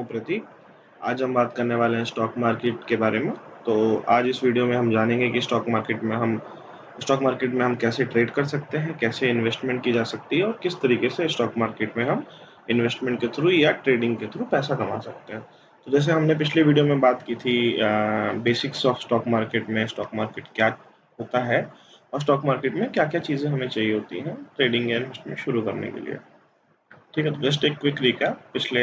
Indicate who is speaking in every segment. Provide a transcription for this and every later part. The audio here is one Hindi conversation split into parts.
Speaker 1: प्रतीक। आज हम बात करने वाले हैं स्टॉक मार्केट के बारे में। तो आज इस वीडियो में हम जानेंगे कि स्टॉक मार्केट में हम कैसे ट्रेड कर सकते हैं, कैसे इन्वेस्टमेंट की जा सकती है और किस तरीके से स्टॉक मार्केट में हम इन्वेस्टमेंट के थ्रू या ट्रेडिंग के थ्रू पैसा कमा सकते हैं। तो जैसे हमने पिछली वीडियो में बात की थी बेसिक्स ऑफ स्टॉक मार्केट क्या होता है और स्टॉक मार्केट में क्या-क्या चीज़ें हमें चाहिए होती हैं ट्रेडिंग या इन्वेस्टमेंट शुरू करने के लिए। ठीक है, तो जस्ट एक क्विक रिकैप। पिछले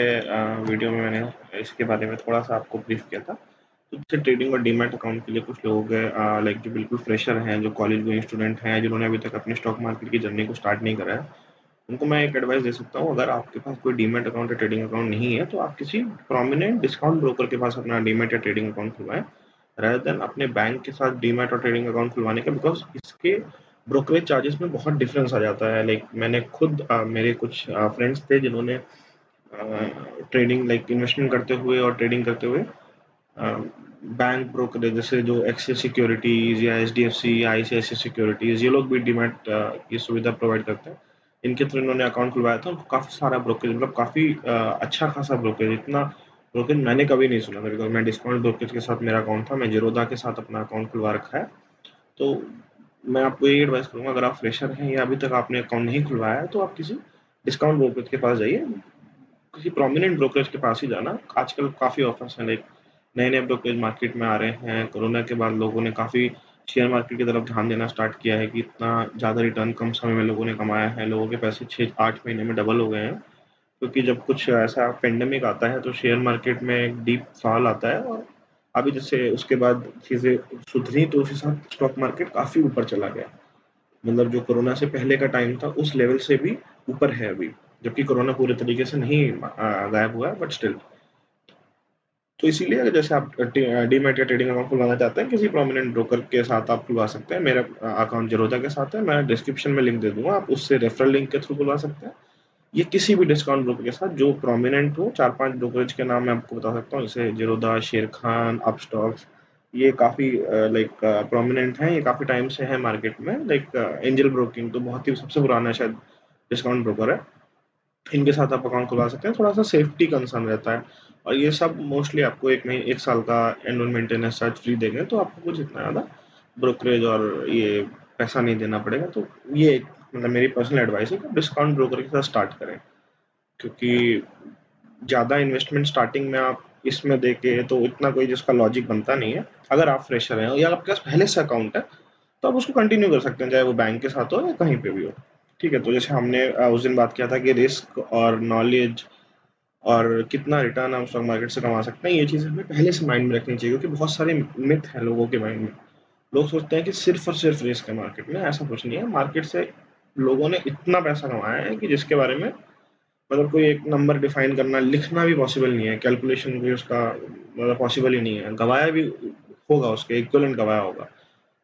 Speaker 1: वीडियो में मैंने इसके बारे में थोड़ा-सा आपको ब्रीफ किया था। तो जैसे ट्रेडिंग और डीमैट अकाउंट के लिए कुछ लोग लाइक जो बिल्कुल फ्रेशर हैं, जो कॉलेज गोइंग स्टूडेंट हैं, जिन्होंने अभी तक अपनी स्टॉक मार्केट की जर्नी को स्टार्ट नहीं करा है, उनको मैं एक एडवाइस दे सकता हूँ। अगर आपके पास कोई डीमैट अकाउंट या ट्रेडिंग अकाउंट नहीं है, तो आप किसी प्रोमिनेंट डिस्काउंट ब्रोकर के पास अपना डीमैट या ट्रेडिंग अकाउंट खुलवाएँ, रेदर देन अपने बैंक के साथ डीमैट और ट्रेडिंग अकाउंट खुलवाने का, बिकॉज़ इसके ब्रोकरेज चार्जेस में बहुत डिफरेंस आ जाता है। लाइक मैंने खुद मेरे कुछ फ्रेंड्स थे जिन्होंने ट्रेडिंग लाइक इन्वेस्टमेंट करते हुए और ट्रेडिंग करते हुए बैंक ब्रोकरेज जैसे जो एक्सिस सिक्योरिटीज या एचडीएफसी या आईसीआईसी सिक्योरिटीज, ये लोग भी डीमैट की सुविधा प्रोवाइड करते हैं। इनके थ्रू इन्होंने अकाउंट खुलवाया था। उनको काफ़ी सारा ब्रोकरेज, मतलब काफ़ी अच्छा खासा ब्रोकरेज, इतना ब्रोकरेज मैंने कभी नहीं सुना था, बिकॉज मैं डिस्काउंट ब्रोकरेज के साथ मेरा अकाउंट था। मैं जीरोधा के साथ अपना अकाउंट खुलवा रखा है। तो मैं आपको यही एडवाइस करूंगा, अगर आप फ्रेशर हैं या अभी तक आपने अकाउंट नहीं खुलवाया है, तो आप किसी डिस्काउंट ब्रोकरेज के पास जाइए, किसी प्रोमिनेंट ब्रोकरेज के पास ही जाना। आजकल काफ़ी ऑफर्स हैं, लाइक नए-नए ब्रोकरेज मार्केट में आ रहे हैं। कोरोना के बाद लोगों ने काफ़ी शेयर मार्केट की तरफ ध्यान देना स्टार्ट किया है कि इतना ज़्यादा रिटर्न कम समय में लोगों ने कमाया है। लोगों के पैसे 6-8 महीने में डबल हो गए हैं, क्योंकि जब कुछ ऐसा पेंडेमिक आता है तो शेयर मार्केट में एक डीप फॉल आता है, और अभी जैसे उसके बाद चीज़ें सुधरी तो उसी साथ स्टॉक मार्केट काफ़ी ऊपर चला गया। मतलब जो कोरोना से पहले का टाइम था उस लेवल से भी ऊपर है अभी, जबकि कोरोना पूरे तरीके से नहीं गायब हुआ है, बट स्टिल। तो इसीलिए अगर जैसे आप डीमैट या ट्रेडिंग अकाउंट खुलवाना चाहते हैं, किसी प्रोमिनेंट ब्रोकर के साथ आप खुलवा सकते हैं। मेरा अकाउंट जीरोधा के साथ है, मैं डिस्क्रिप्शन में लिंक दे दूंगा, आप उससे रेफरल लिंक के थ्रू खुलवा सकते हैं। ये किसी भी डिस्काउंट ब्रोकर के साथ जो प्रोमिनेंट हो। 4-5 ब्रोकरेज के नाम मैं आपको बता सकता हूँ, जैसे जीरोधा, शेर खान, अपस्टॉक्स। ये काफ़ी लाइक प्रोमिनेंट हैं, ये काफ़ी टाइम से हैं मार्केट में। लाइक एंजल ब्रोकिंग तो बहुत ही सबसे पुराना शायद डिस्काउंट ब्रोकर है। इनके साथ आप अकाउंट खुलवा सकते हैं। थोड़ा-सा सेफ्टी कंसर्न रहता है, और ये सब मोस्टली आपको 1 साल का एनुअल मेंटेनेंस चार्ज फ्री देंगे, तो आपको कुछ इतना ज़्यादा ब्रोकरेज और ये पैसा नहीं देना पड़ेगा। तो ये एक मतलब मेरी पर्सनल एडवाइस है कि डिस्काउंट ब्रोकर के साथ स्टार्ट करें, क्योंकि ज़्यादा इन्वेस्टमेंट स्टार्टिंग में आप इसमें देके तो इतना कोई जिसका लॉजिक बनता नहीं है। अगर आप फ्रेशर हैं या आपके पास पहले से अकाउंट है, तो आप उसको कंटिन्यू कर सकते हैं, चाहे वो बैंक के साथ हो या कहीं पे भी हो। ठीक है, तो जैसे हमने उस दिन बात किया था कि रिस्क और नॉलेज और कितना रिटर्न हम स्टॉक मार्केट से कमा सकते हैं, ये चीज़ हमें पहले से माइंड में रखनी चाहिए, क्योंकि बहुत सारे मिथ हैं लोगों के माइंड में। लोग सोचते हैं कि सिर्फ और सिर्फ रिस्क है मार्केट में, ऐसा कुछ नहीं है। मार्केट से लोगों ने इतना पैसा कमाया है कि जिसके बारे में मतलब कोई एक नंबर डिफाइन करना, लिखना भी पॉसिबल नहीं है, कैलकुलेशन भी उसका मतलब पॉसिबल ही नहीं है। गवाया भी होगा, उसके इक्विवेलेंट गवाया होगा।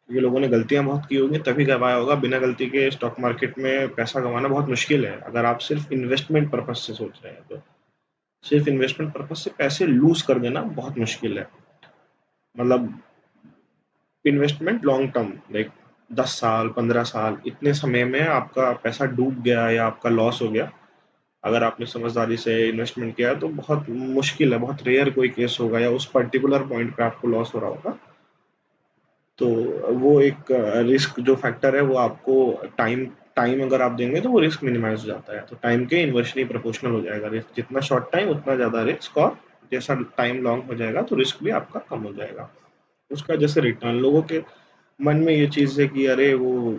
Speaker 1: ये लोगों ने गलतियां बहुत की होंगी तभी गवाया होगा। बिना गलती के स्टॉक मार्केट में पैसा कमाना बहुत मुश्किल है, अगर आप सिर्फ इन्वेस्टमेंट पर्पज से सोच रहे हैं तो। सिर्फ इन्वेस्टमेंट पर्पज से पैसे लूज कर देना बहुत मुश्किल है। मतलब इन्वेस्टमेंट लॉन्ग टर्म, लाइक 10 साल 15 साल, इतने समय में आपका पैसा डूब गया या आपका लॉस हो गया, अगर आपने समझदारी से इन्वेस्टमेंट किया, तो बहुत मुश्किल है, बहुत रेयर कोई केस होगा या उस पर्टिकुलर पॉइंट पे आपको लॉस हो रहा होगा। तो वो एक रिस्क जो फैक्टर है वो आपको टाइम टाइम अगर आप देंगे तो वो रिस्क मिनिमाइज हो जाता है। तो टाइम के इन्वर्सली प्रोपोर्शनल हो जाएगा रिस्क, जितना शॉर्ट टाइम उतना ज़्यादा रिस्क, और जैसा टाइम लॉन्ग हो जाएगा तो रिस्क भी आपका कम हो जाएगा। उसका जैसे रिटर्न, लोगों के मन में ये चीज़ है कि अरे वो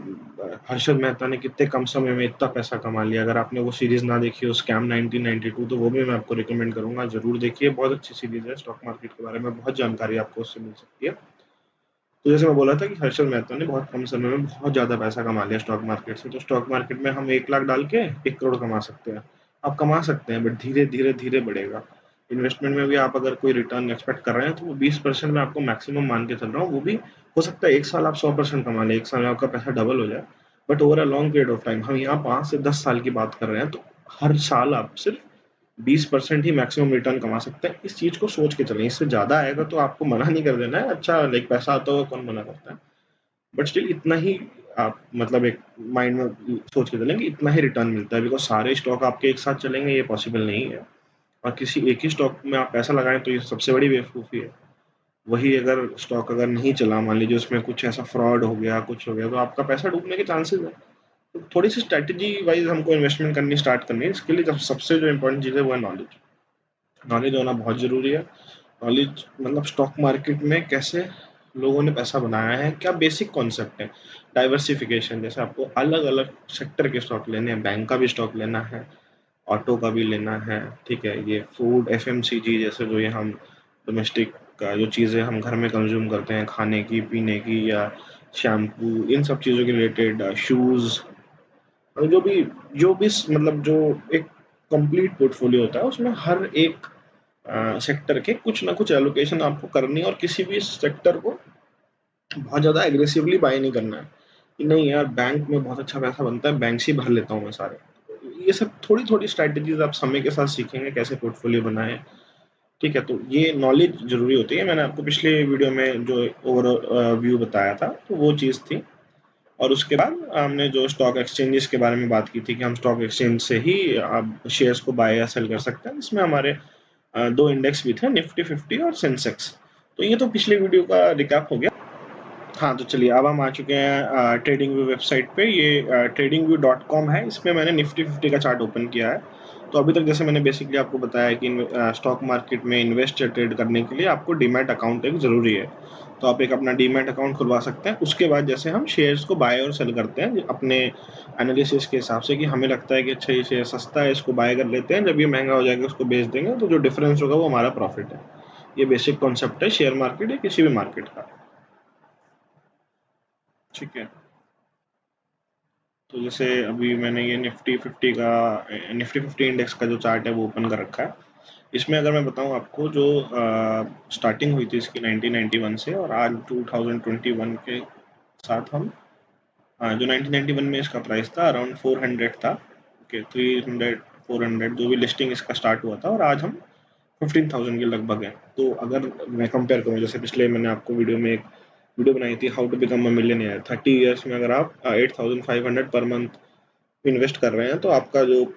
Speaker 1: हर्षद मेहता ने कितने कम समय में इतना पैसा कमा लिया। अगर आपने वो सीरीज़ ना देखी हो, स्कैम 1992, तो वो भी मैं आपको रिकमेंड करूँगा, ज़रूर देखिए। बहुत अच्छी सीरीज़ है, स्टॉक मार्केट के बारे में बहुत जानकारी आपको उससे मिल सकती है। तो जैसे मैं बोला था कि हर्षद मेहता ने बहुत कम समय में बहुत ज़्यादा पैसा कमा लिया स्टॉक मार्केट से। तो स्टॉक मार्केट में हम 1 लाख डाल के 1 करोड़ कमा सकते हैं। आप कमा सकते हैं, बट धीरे धीरे धीरे बढ़ेगा। इन्वेस्टमेंट में भी आप अगर कोई रिटर्न एक्सपेक्ट कर रहे हैं, तो वो 20% में आपको मैक्सिमम मान के चल रहा हूँ। वो भी हो सकता है 1 साल आप 100% कमा लें, 1 साल में आपका पैसा डबल हो जाए, but over a long period of time, हम यहाँ 5 से 10 साल की बात कर रहे हैं, तो हर साल आप सिर्फ 20% ही मैक्सिमम रिटर्न कमा सकते हैं। इस चीज़ को सोच के चलें। इससे ज़्यादा आएगा तो आपको मना नहीं कर देना है, अच्छा लाइक पैसा आता हुआ कौन मना करता है, बट स्टिल इतना ही आप मतलब एक माइंड में सोच के चलें कि इतना ही रिटर्न मिलता है, बिकॉज़ सारे स्टॉक आपके एक साथ चलेंगे ये पॉसिबल नहीं है। और किसी एक ही स्टॉक में आप पैसा लगाएं तो ये सबसे बड़ी बेवकूफ़ी है। वही अगर स्टॉक अगर नहीं चला, मान लीजिए उसमें कुछ ऐसा फ्रॉड हो गया, कुछ हो गया, तो आपका पैसा डूबने के चांसेस है। तो थोड़ी सी स्ट्रैटेजी वाइज हमको इन्वेस्टमेंट करनी स्टार्ट करनी है। इसके लिए सबसे जो इम्पोर्टेंट चीज़ है वो है नॉलेज। नॉलेज होना बहुत ज़रूरी है। नॉलेज मतलब स्टॉक मार्केट में कैसे लोगों ने पैसा बनाया है, क्या बेसिक कॉन्सेप्ट है। डाइवर्सिफिकेशन, जैसे आपको अलग अलग सेक्टर के स्टॉक लेने हैं, बैंक का भी स्टॉक लेना है, ऑटो का भी लेना है, ठीक है, ये फूड एफएमसीजी जैसे जो ये हम डोमेस्टिक का जो चीज़ें हम घर में कंज्यूम करते हैं, खाने की पीने की या शैम्पू, इन सब चीज़ों के रिलेटेड, शूज़, जो भी मतलब जो एक कंप्लीट पोर्टफोलियो होता है उसमें हर एक सेक्टर के कुछ ना कुछ एलोकेशन आपको करनी है, और किसी भी सेक्टर को बहुत ज़्यादा एग्रेसिवली बाय नहीं करना है कि नहीं यार बैंक में बहुत अच्छा पैसा बनता है, बैंक से ही भर लेता हूँ मैं सारे। ये सब थोड़ी थोड़ी स्ट्रैटेजीज आप समय के साथ सीखेंगे कैसे पोर्टफोलियो बनाए। ठीक है, तो ये नॉलेज जरूरी होती है। मैंने आपको पिछले वीडियो में जो ओवरऑल व्यू बताया था तो वो चीज़ थी। और उसके बाद हमने जो स्टॉक एक्सचेंजेस के बारे में बात की थी कि हम स्टॉक एक्सचेंज से ही आप शेयर्स को बाय या सेल कर सकते हैं। इसमें हमारे दो इंडेक्स भी थे, निफ्टी 50 और सेंसेक्स। तो ये तो पिछले वीडियो का रिकैप हो गया। हाँ, तो चलिए अब हम आ चुके हैं ट्रेडिंग व्यू वेबसाइट पे। ये tradingview.com है। इसमें मैंने निफ्टी 50 का चार्ट ओपन किया है। तो अभी तक जैसे मैंने बेसिकली आपको बताया कि स्टॉक मार्केट में इन्वेस्ट या ट्रेड करने के लिए आपको डीमैट अकाउंट एक ज़रूरी है। तो आप एक अपना डीमैट अकाउंट खुलवा सकते हैं। उसके बाद जैसे हम शेयर्स को बाय और सेल करते हैं अपने एनालिसिस के हिसाब से कि हमें लगता है कि अच्छा ये शेयर सस्ता है, इसको बाय कर लेते हैं, जब ये महंगा हो जाएगा उसको बेच देंगे, तो जो डिफरेंस होगा वो हमारा प्रॉफिट है। ये बेसिक कॉन्सेप्ट है शेयर मार्केट या किसी भी मार्केट का। ठीक है, तो जैसे अभी मैंने ये निफ्टी 50 इंडेक्स का जो चार्ट है वो ओपन कर रखा है। इसमें अगर मैं बताऊं आपको, जो स्टार्टिंग हुई थी इसकी 1991 से और आज 2021 के साथ हम जो 1991 में इसका प्राइस था अराउंड 400 था। ओके, 300 400 जो भी लिस्टिंग इसका स्टार्ट हुआ था, और आज हम 15,000 के लगभग है। तो अगर मैं कंपेयर करूँ, जैसे पिछले मैंने आपको वीडियो में एक वीडियो बनाई थी, how to become a millionaire, 30 years में अगर आप 8,500 पर मंथ इन्वेस्ट कर रहे हैं तो आपका जो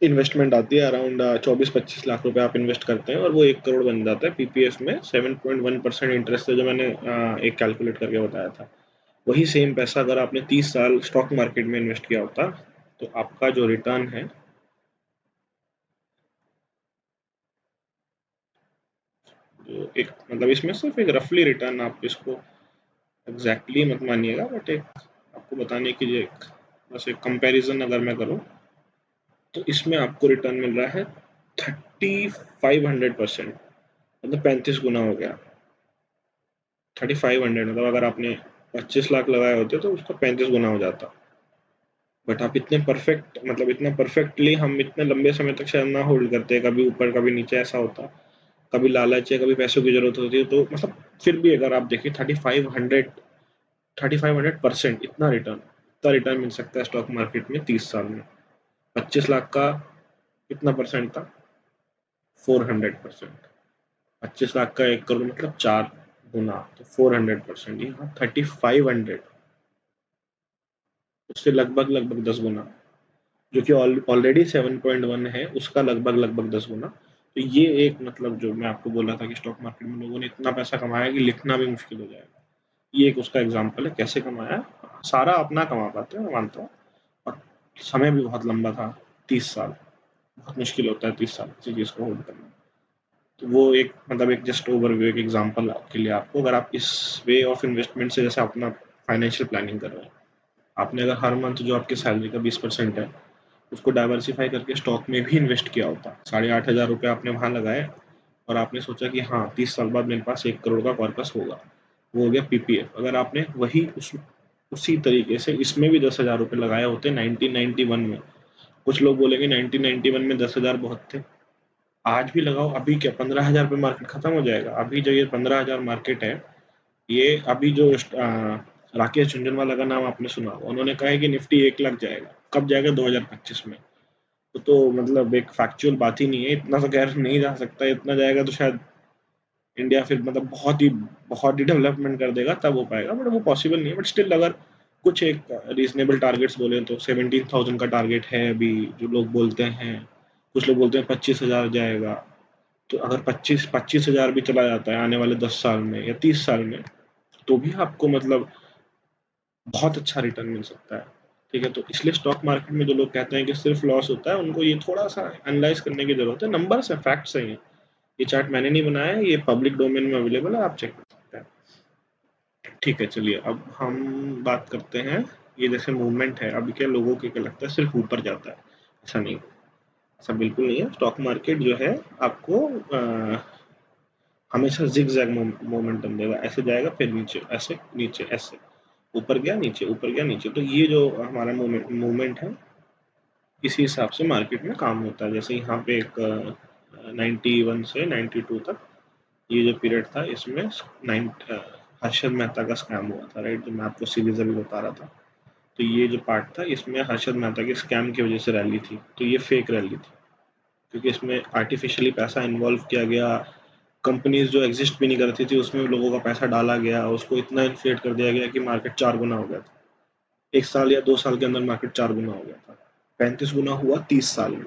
Speaker 1: इन्वेस्टमेंट आती है अराउंड 24-25 लाख रुपए आप इन्वेस्ट करते हैं और वो 1 करोड़ बन जाता है पीपीएफ में। 7.1% इंटरेस्ट है, जो मैंने एक कैलकुलेट करके बताया था। वही सेम पैसा अगर आपने 30 साल स्टॉक मार्केट में इन्वेस्ट किया होता तो आपका जो रिटर्न है, जो एक मतलब इसमें सिर्फ एक रफली रिटर्न, आप इसको एग्जैक्टली मत मानिएगा, बट एक आपको बताने के लिए एक बस एक कंपैरिजन अगर मैं करूं, तो इसमें आपको रिटर्न मिल रहा है 3500%। मतलब 35 गुना हो गया। 3500 मतलब अगर आपने 25 लाख लगाए होते तो उसका 35 गुना हो जाता। बट आप इतने परफेक्ट, मतलब इतना परफेक्टली हम इतने लंबे समय तक शायद ना होल्ड करते, कभी ऊपर कभी नीचे ऐसा होता, कभी लालच है, कभी पैसों की जरूरत होती है, तो मतलब फिर भी अगर आप देखिए 3500% इतना रिटर्न मिल सकता है स्टॉक मार्केट में 30 साल में। 25 लाख का कितना परसेंट था? 400%। 25 लाख का 1 करोड़ मतलब 4 गुना, तो 400%, यहाँ 3500, उससे लगभग लगभग 10 गुना, जो कि ऑलरेडी 7.1 है, उसका लगभग लगभग 10 गुना। तो ये एक मतलब जो मैं आपको बोल रहा था कि स्टॉक मार्केट में लोगों ने इतना पैसा कमाया कि लिखना भी मुश्किल हो जाएगा। ये एक उसका एग्जाम्पल है कैसे कमाया। सारा अपना कमा पाते हैं, मैं मानता हूँ। और समय भी बहुत लंबा था, 30 साल। बहुत मुश्किल होता है 30 साल किसी चीज़ को होल्ड करना। तो वो एक मतलब एक जस्ट ओवरव्यू, एक एग्जांपल के लिए आपको, अगर आप इस वे ऑफ इन्वेस्टमेंट से जैसे अपना फाइनेंशियल प्लानिंग कर रहे हैं, आपने अगर हर मंथ जो आपकी सैलरी का 20% है उसको डाइवर्सिफाई करके स्टॉक में भी इन्वेस्ट किया होता, 8,500 रुपये आपने वहां लगाए, और आपने सोचा कि हाँ 30 साल बाद मेरे पास 1 करोड़ का कॉर्पस होगा, वो हो गया पीपीएफ। अगर आपने वही उसी तरीके से इसमें भी 10,000 रुपये लगाए होते 1991 में, कुछ लोग बोलेंगे 1991 में 10,000 बहुत थे, आज भी लगाओ, अभी क्या 15,000 पे मार्केट खत्म हो जाएगा? अभी जो ये 15,000 मार्केट है, ये अभी जो राकेश झुंझुनवाला का नाम आपने सुना होगा, उन्होंने कहा है कि निफ्टी 1 लाख जाएगा। कब जाएगा? 2025 में। तो मतलब एक फैक्चुअल बात ही नहीं है, इतना तो खैर नहीं जा सकता। इतना जाएगा तो शायद इंडिया फिर मतलब बहुत ही डेवलपमेंट कर देगा, तब हो पाएगा, बट वो पॉसिबल नहीं है। बट स्टिल अगर कुछ एक रीजनेबल टारगेट्स बोले तो 17,000 का टारगेट है अभी जो लोग बोलते हैं, कुछ लोग बोलते हैं 25,000 जाएगा। तो अगर 25,000 भी चला जाता है आने वाले 10 साल में या 30 साल में, तो भी आपको मतलब बहुत अच्छा रिटर्न मिल सकता है। ठीक है, तो इसलिए स्टॉक मार्केट में जो लोग कहते हैं कि सिर्फ लॉस होता है, उनको ये थोड़ा सा एनालाइज करने की जरूरत है। नंबर्स है, फैक्ट्स हैं ये। ये चार्ट मैंने नहीं बनाया है, ये पब्लिक डोमेन में अवेलेबल है, आप चेक कर सकते हैं। ठीक है, चलिए अब हम बात करते हैं। ये जैसे मूवमेंट है, अभी क्या लोगों को क्या लगता है सिर्फ ऊपर जाता है, ऐसा नहीं। ऐसा बिल्कुल नहीं है। स्टॉक मार्केट जो है आपको हमेशा जिग जैग मोमेंटम देगा। ऐसे जाएगा फिर नीचे, ऐसे नीचे, ऐसे ऊपर गया नीचे, ऊपर गया नीचे। तो ये जो हमारा मूवमेंट है, इसी हिसाब से मार्केट में काम होता है। जैसे यहाँ पे एक 91 से 92 तक ये जो पीरियड था, इसमें हर्षद मेहता का स्कैम हुआ था, राइट, जो मैं आपको सीरीज अभी बता रहा था। तो ये जो पार्ट था, इसमें हर्षद मेहता के स्कैम की वजह से रैली थी। तो ये फेक रैली थी, क्योंकि इसमें आर्टिफिशियली पैसा इन्वॉल्व किया गया। कंपनीज जो एग्जिस्ट भी नहीं करती थी, उसमें लोगों का पैसा डाला गया, उसको इतना इन्फ्लेट कर दिया गया कि मार्केट 4 गुना हो गया था। 1 साल या 2 साल के अंदर मार्केट 4 गुना हो गया था। 35 गुना हुआ 30 साल में।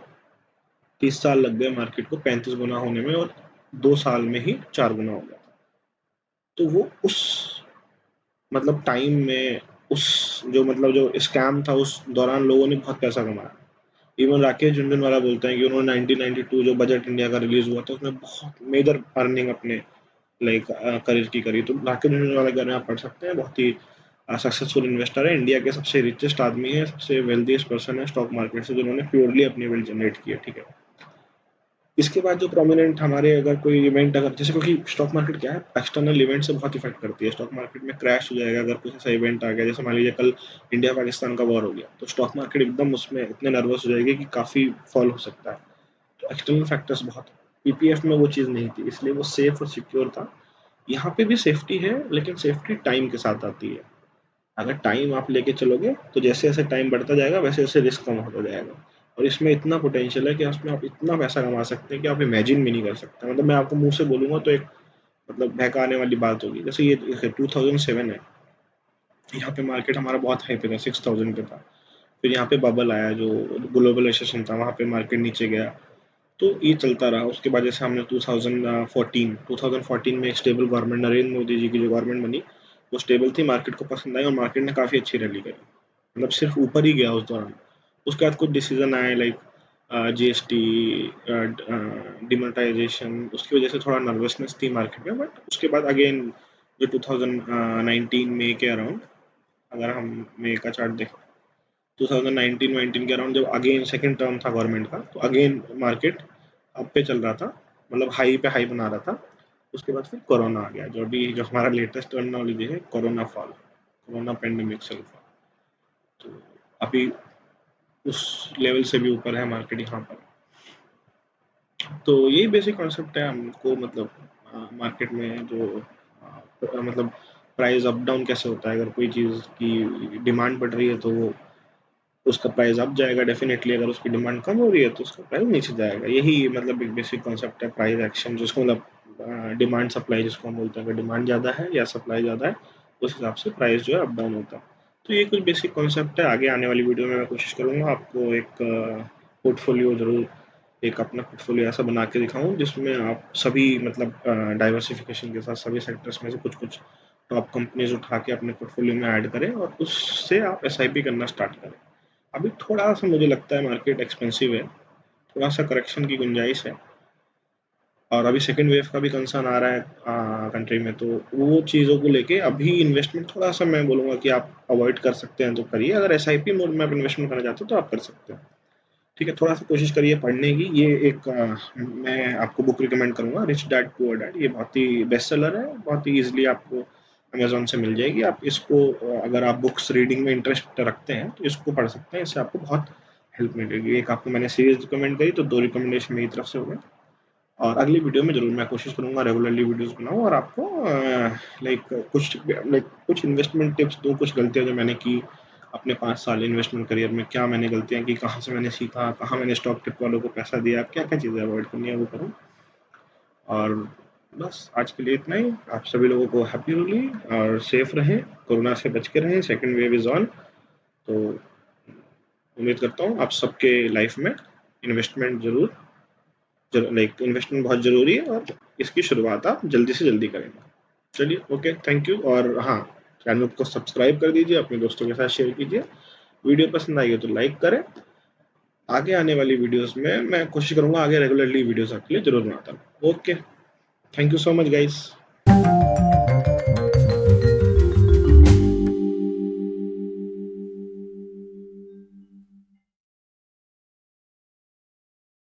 Speaker 1: 30 साल लग गए मार्केट को 35 गुना होने में, और 2 साल में ही 4 गुना हो गया था। तो वो उस मतलब टाइम में, उस जो मतलब जो स्कैम था, उस दौरान लोगों ने बहुत पैसा कमाया। इवन राकेश झुनझुनवाला बोलते हैं कि उन्होंने 1992 जो बजट इंडिया का रिलीज हुआ था, उसमें बहुत मेजर अर्निंग अपने लाइक करियर की करी। तो राकेश झुनझुनवाला के बारे में आप पढ़ सकते हैं। बहुत ही सक्सेसफुल इन्वेस्टर है, इंडिया के सबसे रिचेस्ट आदमी है, सबसे वेल्दीस्ट पर्सन है स्टॉक मार्केट से, जिन्होंने प्योरली अपनी वेल्थ जनरेट की है। ठीक है, इसके बाद जो प्रोमिनेंट हमारे, अगर कोई इवेंट, अगर जैसे, क्योंकि स्टॉक मार्केट क्या है, एक्सटर्नल इवेंट से बहुत इफेक्ट करती है। स्टॉक मार्केट में क्रैश हो जाएगा अगर कुछ ऐसा इवेंट आ गया, जैसे मान लीजिए कल इंडिया पाकिस्तान का वॉर हो गया, तो स्टॉक मार्केट एकदम उसमें इतने नर्वस हो जाएगी कि काफी फॉल हो सकता है। तो एक्सटर्नल फैक्टर्स बहुत। पीपीएफ में वो चीज़ नहीं थी, इसलिए वो सेफ और सिक्योर था। यहाँ पे भी सेफ्टी है, लेकिन सेफ्टी टाइम के साथ आती है। अगर टाइम आप लेके चलोगे, तो जैसे जैसे टाइम बढ़ता जाएगा, वैसे वैसे रिस्क कम होता जाएगा। और इसमें इतना पोटेंशियल है कि उसमें आप इतना पैसा कमा सकते हैं कि आप इमेजिन भी नहीं कर सकते। मतलब मैं आपको मुंह से बोलूंगा तो एक मतलब बहकाने वाली बात होगी। जैसे ये 2007 है, यहाँ पे मार्केट हमारा बहुत हाई पे था, 6,000 पे था। फिर यहाँ पे बबल आया, जो ग्लोबलाइजेशन था, वहाँ पे मार्केट नीचे गया। तो ये चलता रहा। उसके बाद जैसे हमने 2014 में एक स्टेबल गवर्नमेंट, नरेंद्र मोदी जी की जो गवर्नमेंट बनी, वो स्टेबल थी, मार्केट को पसंद आई, और मार्केट ने काफ़ी अच्छी रैली करी। मतलब सिर्फ ऊपर ही गया उस दौरान। उसके बाद कुछ डिसीजन आए, लाइक जीएसटी, डिमोनेटाइजेशन, उसकी वजह से थोड़ा नर्वसनेस थी मार्केट में। बट उसके बाद अगेन जो 2019 मई के अराउंड, अगर हम मई का चार्ट देखें, 2019 के अराउंड, जब अगेन सेकंड टर्म था गवर्नमेंट का, तो अगेन मार्केट अप पे चल रहा था, मतलब हाई पे हाई बना रहा था। उसके बाद फिर कोरोना आ गया, जो अभी जो हमारा लेटेस्ट टर्मिनोलॉजी है, कोरोना फॉल, कोरोना पेंडेमिक चल रहा। तो अभी उस लेवल से भी ऊपर है मार्केट यहाँ पर। तो यही बेसिक कॉन्सेप्ट है हमको, मतलब मार्केट में जो मतलब प्राइस अप डाउन कैसे होता है। अगर कोई चीज़ की डिमांड बढ़ रही है, तो वो उसका प्राइस अप जाएगा डेफिनेटली। अगर उसकी डिमांड कम हो रही है, तो उसका प्राइस नीचे जाएगा। यही मतलब एक बेसिक कॉन्सेप्ट है प्राइस एक्शन, जिसको मतलब डिमांड सप्लाई जिसको हम बोलते हैं। अगर डिमांड ज़्यादा है या सप्लाई ज़्यादा है, उस हिसाब से प्राइस जो है अप डाउन होता है। तो ये कुछ बेसिक कॉन्सेप्ट है। आगे आने वाली वीडियो में मैं कोशिश करूँगा आपको एक पोर्टफोलियो जरूर, एक अपना पोर्टफोलियो ऐसा बना के दिखाऊं, जिसमें आप सभी मतलब डाइवर्सिफिकेशन के साथ सभी सेक्टर्स में से कुछ कुछ टॉप कंपनीज उठा के अपने पोर्टफोलियो में ऐड करें, और उससे आप एसआईपी करना स्टार्ट करें। अभी थोड़ा सा मुझे लगता है मार्केट एक्सपेंसिव है, थोड़ा सा करेक्शन की गुंजाइश है। और अभी सेकंड वेव का भी कंसर्न आ रहा है कंट्री में, तो वो चीज़ों को लेके अभी इन्वेस्टमेंट थोड़ा सा मैं बोलूँगा कि आप अवॉइड कर सकते हैं तो करिए। अगर एसआईपी मोड में आप इन्वेस्टमेंट करना चाहते हो, तो आप कर सकते हैं। ठीक है, थोड़ा सा कोशिश करिए पढ़ने की। ये एक मैं आपको बुक रिकमेंड करूंगा, रिच डैड पुअर डैड। ये बहुत ही बेस्ट सेलर है, बहुत ही इजीली आपको अमेजोन से मिल जाएगी। आप इसको अगर आप बुक्स रीडिंग में इंटरेस्ट रखते हैं, तो इसको पढ़ सकते हैं। इससे आपको बहुत हेल्प मिलेगी। एक आपको मैंने सीरीज रिकमेंड करी, तो 2 रिकमेंडेशन मेरी तरफ से हो गए। और अगली वीडियो में जरूर मैं कोशिश करूंगा रेगुलरली वीडियोस बनाऊं, और आपको लाइक कुछ इन्वेस्टमेंट टिप्स दूं, कुछ गलतियां जो मैंने की अपने 5 साल इन्वेस्टमेंट करियर में, क्या मैंने गलतियां की, कहाँ से मैंने सीखा, कहाँ मैंने स्टॉक टिप वालों को पैसा दिया, क्या क्या चीज़ें अवॉइड करनी है वो करूँ। और बस आज के लिए इतना ही। आप सभी लोगों को हैप्पी होली, और सेफ रहें, कोरोना से बच के रहें। Second wave is on. तो उम्मीद करता हूँ आप सबके लाइफ में इन्वेस्टमेंट लाइक इन्वेस्टमेंट बहुत ज़रूरी है और इसकी शुरुआत आप जल्दी से जल्दी करें। चलिए, ओके, थैंक यू। और हाँ, चैनल को सब्सक्राइब कर दीजिए, अपने दोस्तों के साथ शेयर कीजिए। वीडियो पसंद आई हो तो लाइक करें। आगे आने वाली वीडियोस में मैं कोशिश करूंगा आगे रेगुलरली वीडियोस आपके लिए जरूर बनाता हूँ। Okay, thank you so much guys.